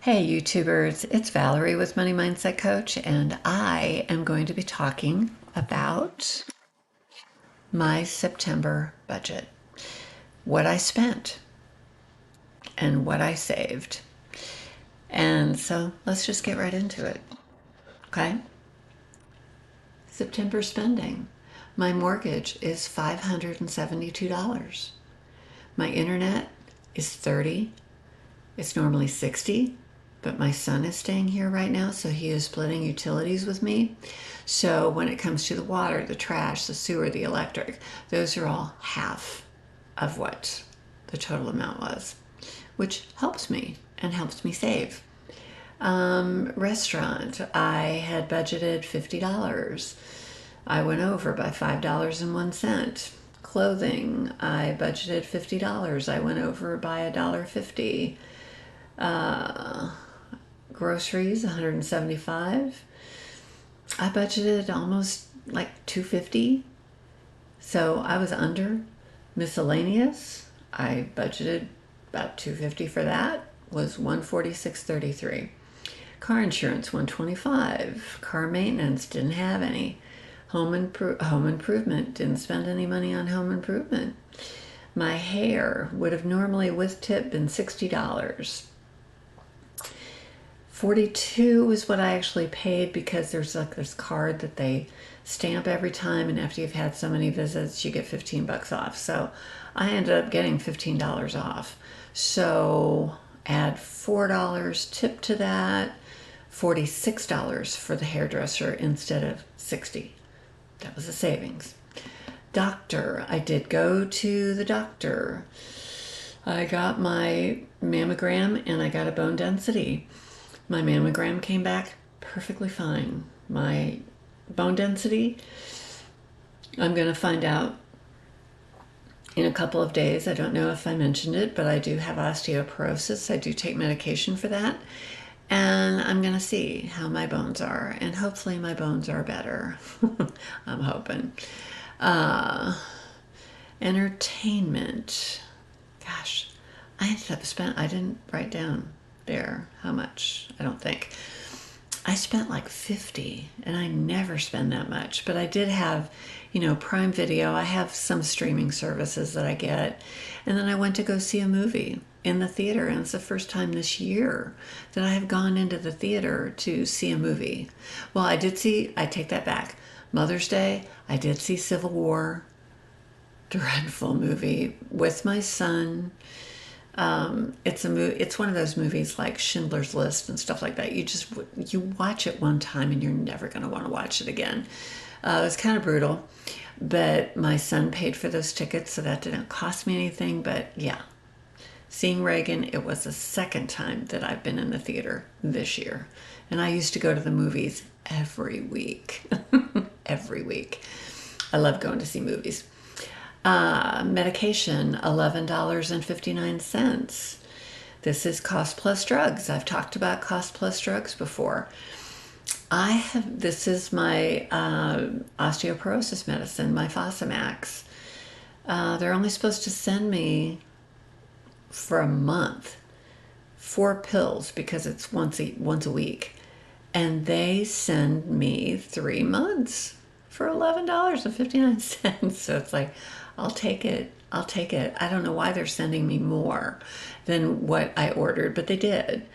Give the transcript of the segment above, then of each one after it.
Hey YouTubers, it's Valerie with Money Mindset Coach, and I am going to be talking about my September budget, what I spent and what I saved. And so let's just get right into it. Okay? September spending. My mortgage is $572. My internet is $30. It's normally $60, but my son is staying here right now, so he is splitting utilities with me. So when it comes to the water, the trash, the sewer, the electric, those are all half of what the total amount was, which helps me and helps me save. Restaurant, I had budgeted $50. I went over by $5.01. Clothing, I budgeted $50. I went over by $1.50. Groceries, $175. I budgeted almost like $250, so I was under. Miscellaneous, I budgeted about $250 for that, was $146.33. Car insurance, $125. Car maintenance, didn't have any. Home improvement, didn't spend any money on home improvement. My hair would have normally with tip been $60. 42 is what I actually paid because there's like this card that they stamp every time, and after you've had so many visits you get 15 bucks off. So I ended up getting $15 off. So add $4 tip to that, $46 for the hairdresser instead of 60. That was a savings. Doctor, I did go to the doctor. I got my mammogram and I got a bone density. My mammogram came back perfectly fine. My bone density, I'm going to find out in a couple of days. I don't know if I mentioned it, but I do have osteoporosis. I do take medication for that. And I'm going to see how my bones are. And hopefully my bones are better. I'm hoping. Entertainment. Gosh, I didn't write down there how much, I don't think. I spent like 50, and I never spend that much, but I did have, Prime Video. I have some streaming services that I get. And then I went to go see a movie in the theater, and it's the first time this year that I have gone into the theater to see a movie. Well, I take that back. Mother's Day, I did see Civil War. Dreadful movie with my son. It's one of those movies like Schindler's List and stuff like that. You watch it one time and you're never going to want to watch it again. It was kind of brutal, but my son paid for those tickets, so that didn't cost me anything. But yeah, seeing Reagan, it was the second time that I've been in the theater this year, and I used to go to the movies every week. Every week. I love going to see movies. Medication, $11.59. This is Cost Plus Drugs. I've talked about Cost Plus Drugs before. This is my osteoporosis medicine, my Fosamax. They're only supposed to send me for a month 4 pills because it's once a week. And they send me 3 months for $11.59. So it's like, I'll take it. I don't know why they're sending me more than what I ordered, but they did.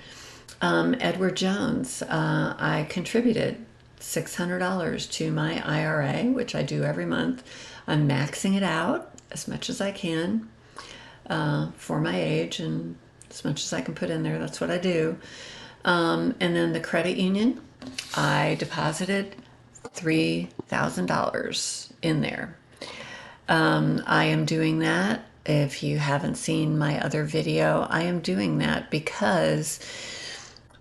Edward Jones, I contributed $600 to my IRA, which I do every month. I'm maxing it out as much as I can for my age, and as much as I can put in there, that's what I do. And then the credit union, I deposited $3,000 in there. I am doing that. If you haven't seen my other video, I am doing that because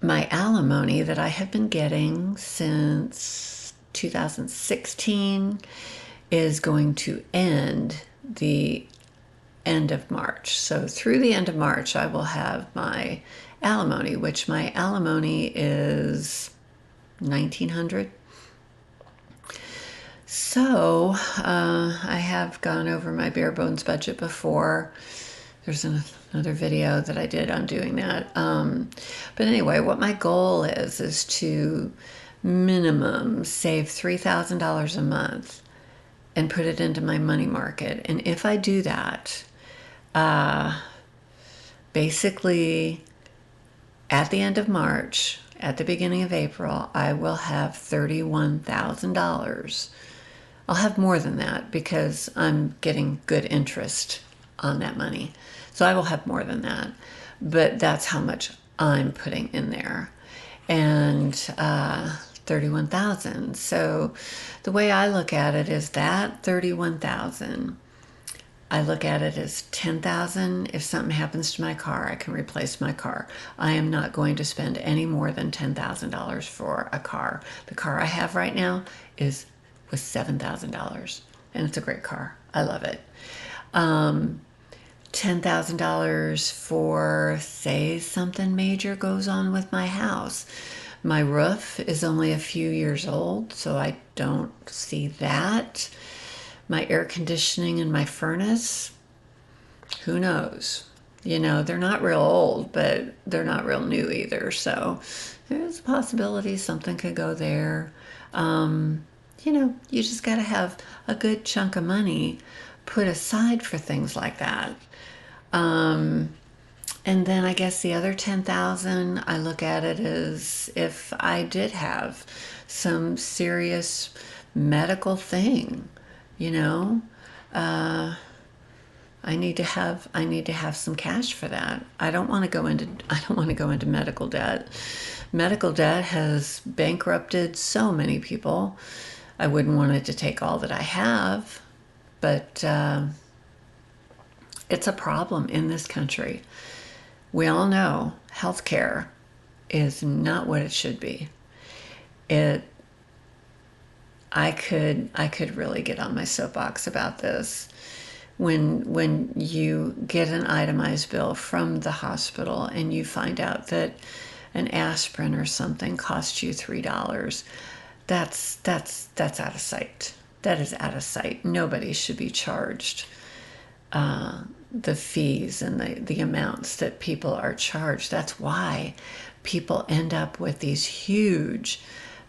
my alimony that I have been getting since 2016 is going to end the end of March. So through the end of March, I will have my alimony, which my alimony is $1,900. So I have gone over my bare bones budget before. There's another video that I did on doing that. But anyway, what my goal is to minimum save $3,000 a month and put it into my money market. And if I do that, basically at the end of March, at the beginning of April, I will have $31,000. I'll have more than that because I'm getting good interest on that money. So I will have more than that. But that's how much I'm putting in there. And 31,000. So the way I look at it is that 31,000, I look at it as 10,000. If something happens to my car, I can replace my car. I am not going to spend any more than $10,000 for a car. The car I have right now was $7,000, and it's a great car. I love it. $10,000 for, say, something major goes on with my house. My roof is only a few years old, so I don't see that. My air conditioning and my furnace, who knows? You know, they're not real old, but they're not real new either. So there's a possibility something could go there. You know, you just got to have a good chunk of money put aside for things like that. And then I guess the other 10,000, I look at it as if I did have some serious medical thing, you know, I need to have some cash for that. I don't want to go into medical debt. Medical debt has bankrupted so many people. I wouldn't want it to take all that I have, but it's a problem in this country. We all know healthcare is not what it should be. I could really get on my soapbox about this. When you get an itemized bill from the hospital and you find out that an aspirin or something costs you $3, that's out of sight. That is out of sight. Nobody should be charged the fees and the amounts that people are charged. That's why people end up with these huge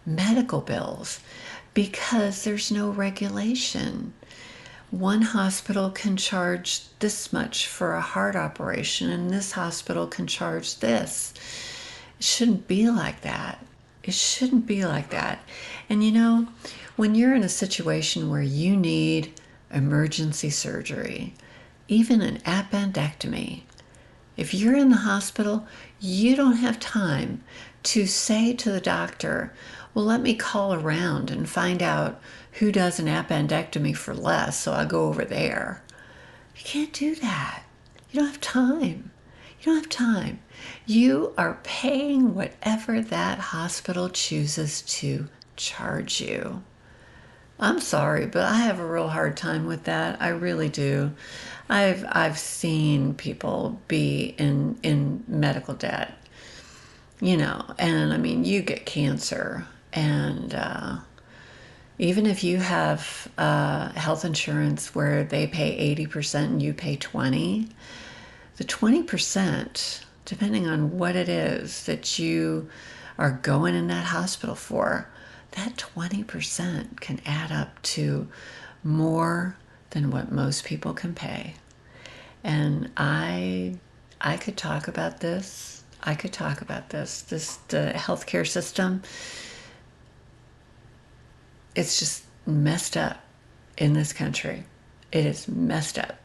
medical bills, because there's no regulation. One hospital can charge this much for a heart operation, and this hospital can charge this. It shouldn't be like that. It shouldn't be like that. And you know, when you're in a situation where you need emergency surgery, even an appendectomy, if you're in the hospital, you don't have time to say to the doctor, well, let me call around and find out who does an appendectomy for less, so I'll go over there. You can't do that. You don't have time. You don't have time. You are paying whatever that hospital chooses to charge you. I'm sorry, but I have a real hard time with that. I really do. I've seen people be in medical debt, you know, and I mean, you get cancer, and even if you have health insurance where they pay 80% and you pay 20%, the 20%, depending on what it is that you are going in that hospital for, that 20% can add up to more than what most people can pay. And I could talk about this. I could talk about this. The healthcare system, it's just messed up in this country. It is messed up.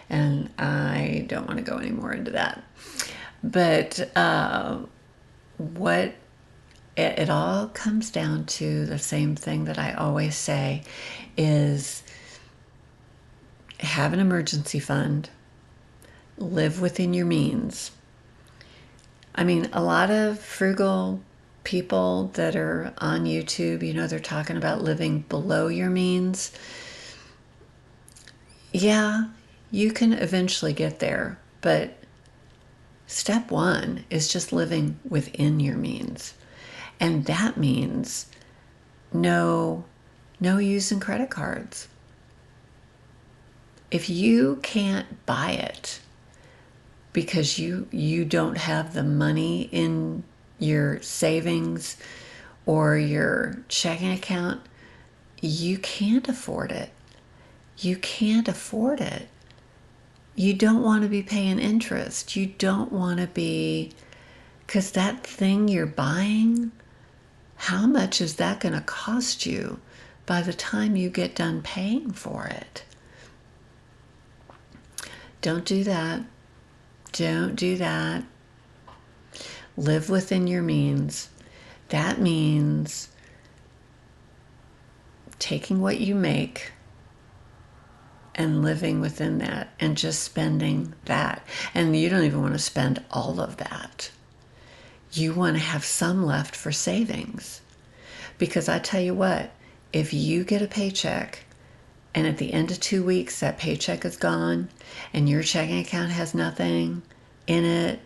And I don't want to go any more into that. But what it all comes down to, the same thing that I always say, is have an emergency fund, live within your means. I mean, a lot of frugal people that are on YouTube, you know, they're talking about living below your means. Yeah, you can eventually get there, but step one is just living within your means. And that means no using credit cards. If you can't buy it, because you don't have the money in your savings or your checking account, you can't afford it. You can't afford it. You don't want to be paying interest. You don't want to be, because that thing you're buying, how much is that going to cost you by the time you get done paying for it? Don't do that. Don't do that. Live within your means. That means taking what you make and living within that and just spending that. And you don't even want to spend all of that. You want to have some left for savings. Because I tell you what, if you get a paycheck and at the end of 2 weeks that paycheck is gone and your checking account has nothing in it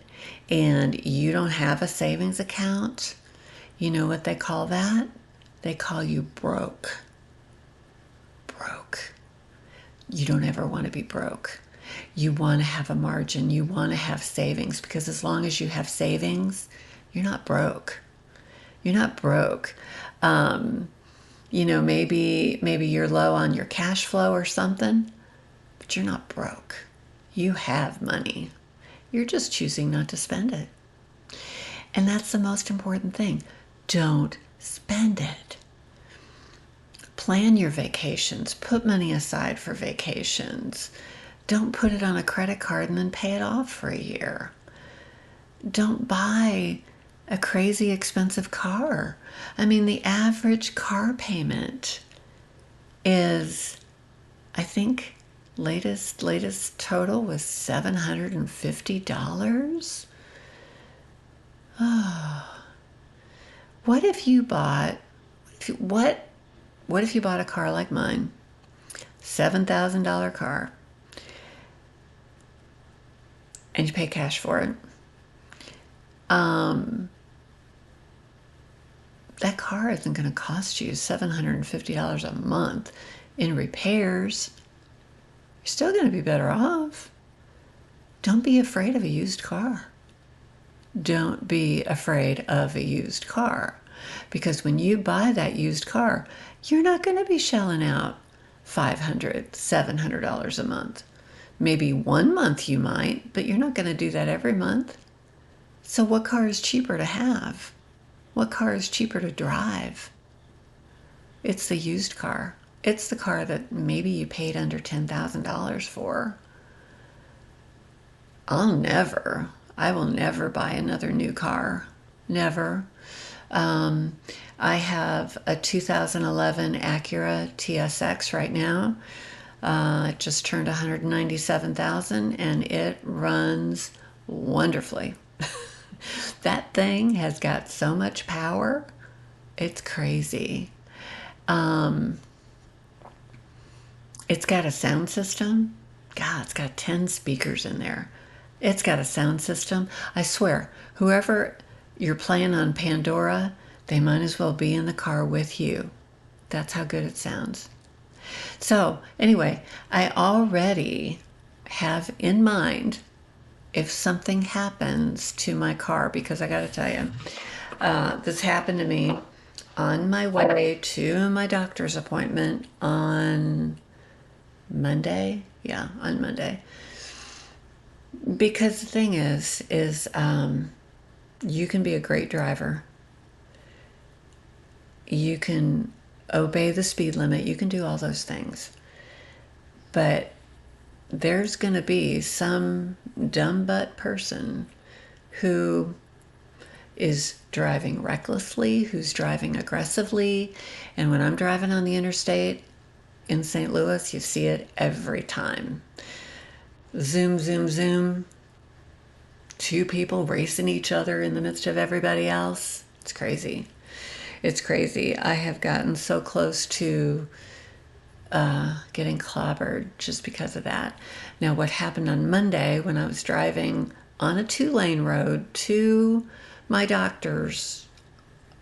and you don't have a savings account, you know what they call that? They call you broke. Broke. You don't ever want to be broke. You want to have a margin. You want to have savings, because as long as you have savings, you're not broke. You're not broke. Maybe you're low on your cash flow or something, but you're not broke. You have money. You're just choosing not to spend it. And that's the most important thing. Don't spend it. Plan your vacations. Put money aside for vacations. Don't put it on a credit card and then pay it off for a year. Don't buy a crazy expensive car. I mean, the average car payment is, I think, latest total was $750. Oh. What if you bought a car like mine? $7,000 car. And you pay cash for it. That car isn't going to cost you $750 a month in repairs. You're still going to be better off. Don't be afraid of a used car. Don't be afraid of a used car. Because when you buy that used car, you're not going to be shelling out $500, $700 a month. Maybe one month you might, but you're not going to do that every month. So what car is cheaper to have? What car is cheaper to drive? It's the used car. It's the car that maybe you paid under $10,000 for. I will never buy another new car. Never. I have a 2011 Acura TSX right now. It just turned 197,000 and it runs wonderfully. That thing has got so much power. It's crazy. It's got a sound system. God, it's got 10 speakers in there. It's got a sound system. I swear, whoever you're playing on Pandora, they might as well be in the car with you. That's how good it sounds. So anyway, I already have in mind if something happens to my car, because I got to tell you, this happened to me on my way to my doctor's appointment on Monday. Yeah, on Monday. Because the thing is you can be a great driver. You can obey the speed limit. You can do all those things. But there's going to be some dumb butt person who is driving recklessly, who's driving aggressively. And when I'm driving on the interstate in St. Louis, you see it every time. Zoom, zoom, zoom. Two people racing each other in the midst of everybody else. It's crazy. It's crazy. I have gotten so close to getting clobbered just because of that. Now, what happened on Monday when I was driving on a 2-lane road to my doctor's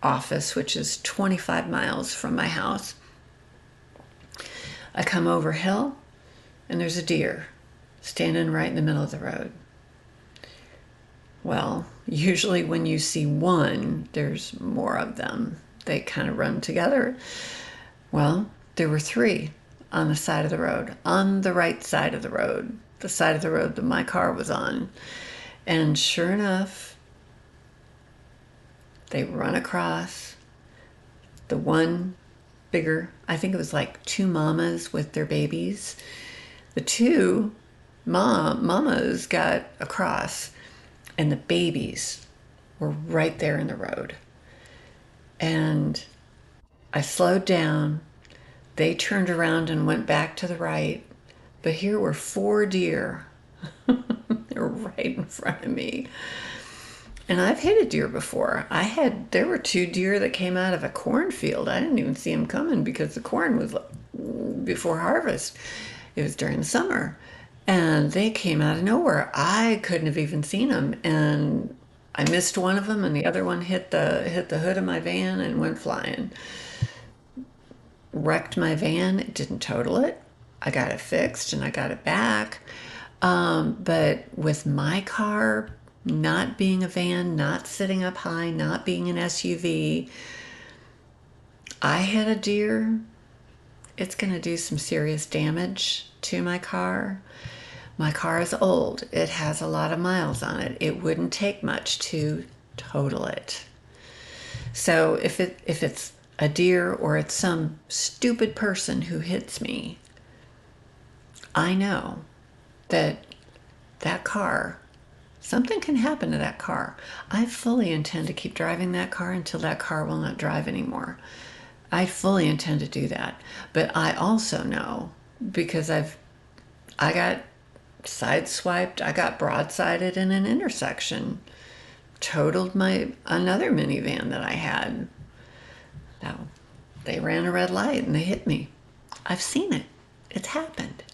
office, which is 25 miles from my house, I come over a hill and there's a deer standing right in the middle of the road. Well, usually when you see one, there's more of them. They kind of run together. Well, there were three on the side of the road, on the right side of the road, the side of the road that my car was on. And sure enough, they run across. The one bigger, I think it was like two mamas with their babies. The two mamas got across, and the babies were right there in the road. And I slowed down. They turned around and went back to the right. But here were four deer. They were right in front of me. And I've hit a deer before. There were two deer that came out of a cornfield. I didn't even see them coming because the corn was before harvest. It was during the summer. And they came out of nowhere. I couldn't have even seen them. And I missed one of them, and the other one hit the hood of my van and went flying. Wrecked my van. It didn't total it. I got it fixed and I got it back. But with my car not being a van, not sitting up high, not being an SUV, I hit a deer. It's going to do some serious damage to my car. My car is old. It has a lot of miles on it. It wouldn't take much to total it. So if it's a deer or it's some stupid person who hits me, I know that that car, something can happen to that car. I fully intend to keep driving that car until that car will not drive anymore. I fully intend to do that. But I also know, because I got sideswiped, I got broadsided in an intersection, totaled another minivan that I had. Now, they ran a red light and they hit me. I've seen it. It's happened.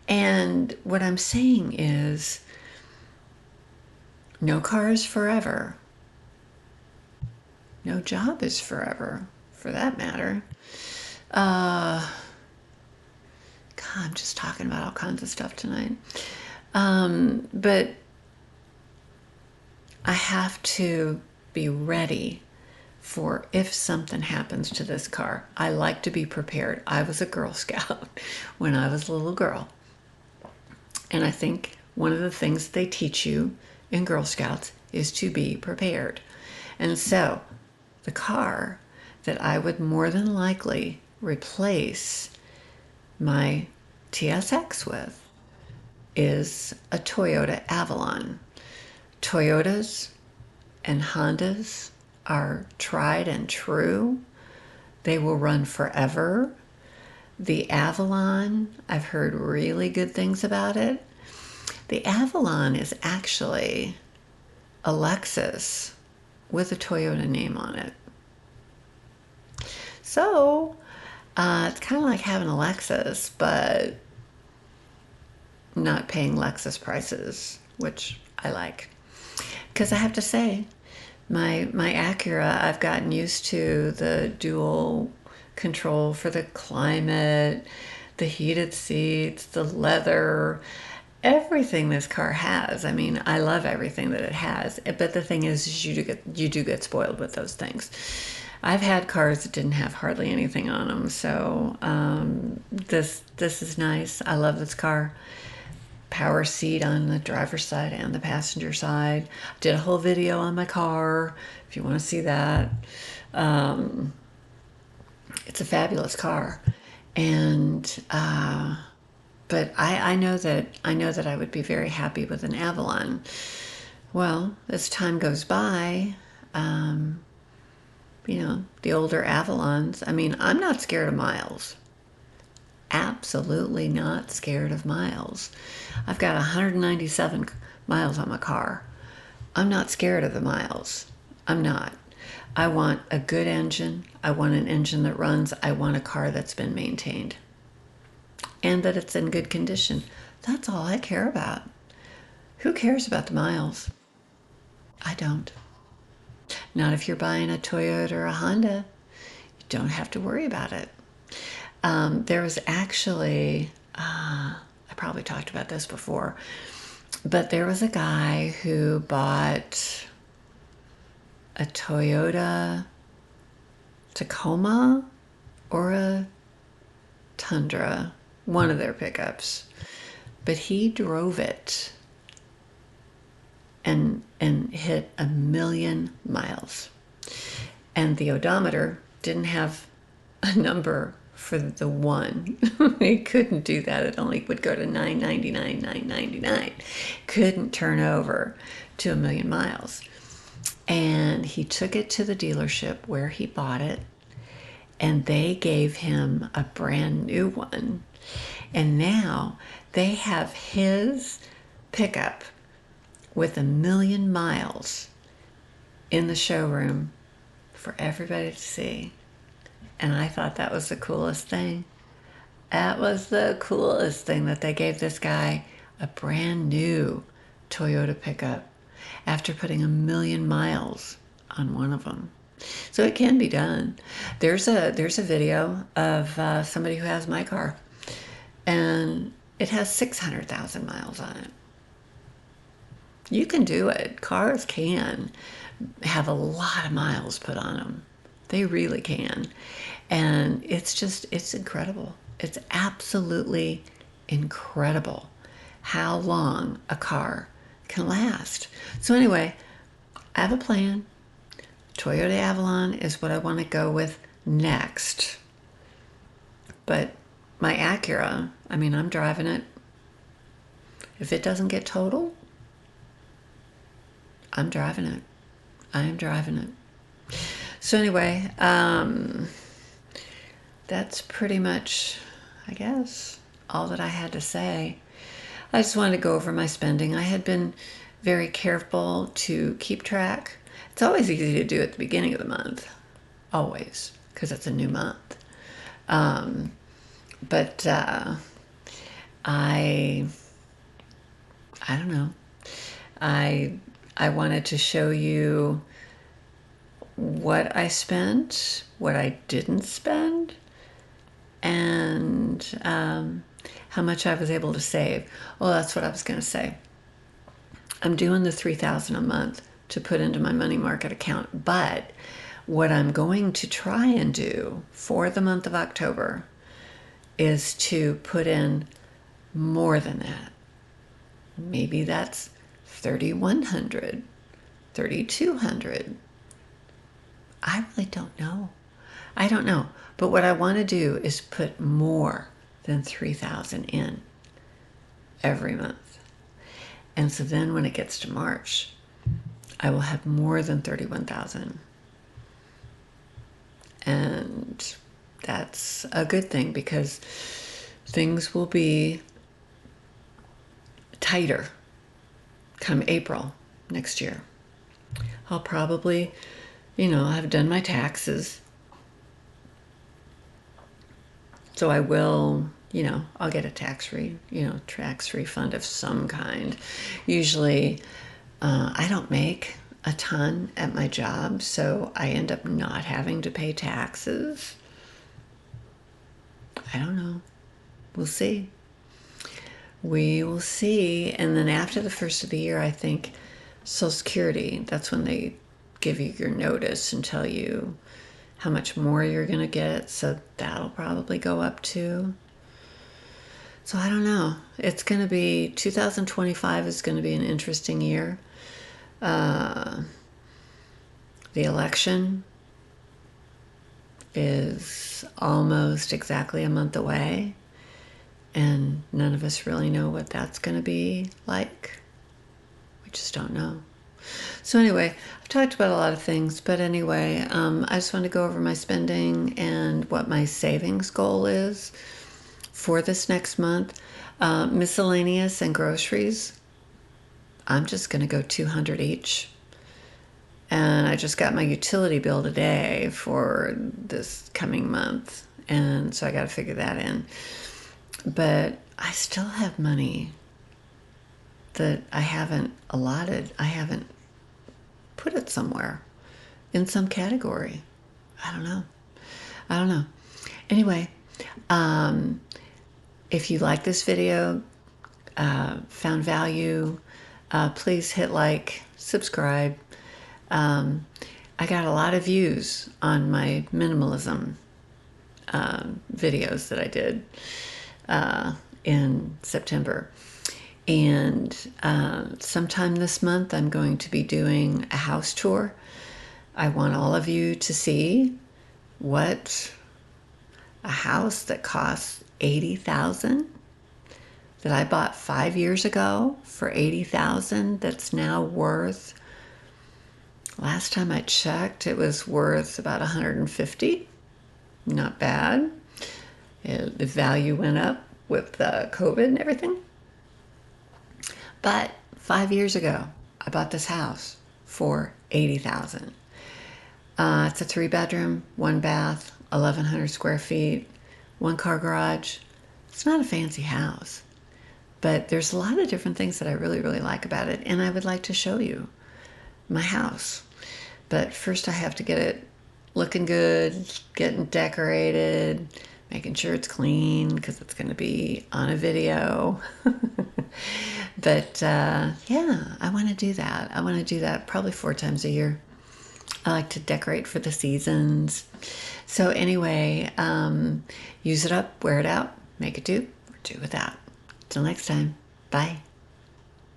And what I'm saying is, no car is forever. No job is forever, for that matter. God, I'm just talking about all kinds of stuff tonight. But I have to be ready for if something happens to this car. I like to be prepared. I was a Girl Scout when I was a little girl. And I think one of the things they teach you in Girl Scouts is to be prepared. And so the car that I would more than likely replace my TSX with is a Toyota Avalon. Toyotas and Hondas are tried and true. They will run forever. The Avalon, I've heard really good things about it. The Avalon is actually a Lexus with a Toyota name on it. So it's kind of like having a Lexus, but not paying Lexus prices, which I like. Because I have to say, my Acura, I've gotten used to the dual control for the climate, the heated seats, the leather, everything this car has. I mean, I love everything that it has. But the thing is you do get spoiled with those things. I've had cars that didn't have hardly anything on them, so this is nice. I love this car. Power seat on the driver's side and the passenger side. Did a whole video on my car if you want to see that. It's a fabulous car, and but I know that I would be very happy with an Avalon. Well, as time goes by, the older Avalons. I mean, I'm not scared of miles. Absolutely not scared of miles. I've got 197 miles on my car. I'm not scared of the miles. I'm not. I want a good engine. I want an engine that runs. I want a car that's been maintained and that it's in good condition. That's all I care about. Who cares about the miles? I don't. Not if you're buying a Toyota or a Honda. You don't have to worry about it. There was actually, I probably talked about this before, But there was a guy who bought a Toyota Tacoma or a Tundra, one of their pickups, but he drove it and hit 1,000,000 miles. And the odometer didn't have a number for the one. It couldn't do that. It only would go to 999, 999. Couldn't turn over to 1,000,000 miles. And he took it to the dealership where he bought it, and they gave him a brand new one. And now they have his pickup with 1,000,000 miles in the showroom for everybody to see. And I thought that was the coolest thing. That was the coolest thing, that they gave this guy a brand new Toyota pickup after putting 1,000,000 miles on one of them. So it can be done. There's a video of somebody who has my car, and it has 600,000 miles on it. You can do it. Cars can have a lot of miles put on them. They really can. And it's incredible. It's absolutely incredible how long a car can last. So anyway, I have a plan. Toyota Avalon is what I want to go with next. But my Acura, I mean, I'm driving it. If it doesn't get totaled, I'm driving it. I am driving it. So anyway, that's pretty much, I guess, all that I had to say. I just wanted to go over my spending. I had been very careful to keep track. It's always easy to do at the beginning of the month, always, because it's a new month. But I don't know. I wanted to show you what I spent, what I didn't spend, and how much I was able to save. Well, that's what I was going to say. I'm doing the $3,000 a month to put into my money market account, but what I'm going to try and do for the month of October is to put in more than that. Maybe that's 3,100, 3,200. I really don't know. I don't know. But what I want to do is put more than 3,000 in every month. And so then when it gets to March, I will have more than 31,000. And that's a good thing, because things will be tighter come April next year. I'll probably, have done my taxes. So I will, I'll get a tax refund of some kind. Usually, I don't make a ton at my job, so I end up not having to pay taxes. I don't know. We'll see. We will see. And then after the first of the year, I think Social Security, that's when they give you your notice and tell you how much more you're going to get. So that'll probably go up too. So I don't know. It's going to be, 2025 is going to be an interesting year. The election is almost exactly a month away, and none of us really know what that's going to be like. We just don't know. So anyway, I've talked about a lot of things, but anyway, I just want to go over my spending and what my savings goal is for this next month. Miscellaneous and groceries, I'm just going to go $200 each. And I just got my utility bill today for this coming month, and so I got to figure that in. But I still have money that I haven't allotted. I haven't put it somewhere in some category. I don't know. Anyway, if you like this video, found value, Please hit like, subscribe. I got a lot of views on my minimalism videos that I did in September. And sometime this month, I'm going to be doing a house tour. I want all of you to see what a house that costs $80,000 that I bought 5 years ago for $80,000 that's now worth, last time I checked, it was worth about $150,000. Not bad. The value went up with COVID and everything. But 5 years ago, I bought this house for $80,000. It's a 3-bedroom, 1-bath, 1,100 square feet, 1-car garage. It's not a fancy house, but there's a lot of different things that I really, really like about it, and I would like to show you my house. But first I have to get it looking good, getting decorated, making sure it's clean because it's going to be on a video. But yeah, I want to do that. I want to do that probably 4 times a year. I like to decorate for the seasons. So anyway, use it up, wear it out, make it do, or do without. Till next time, bye.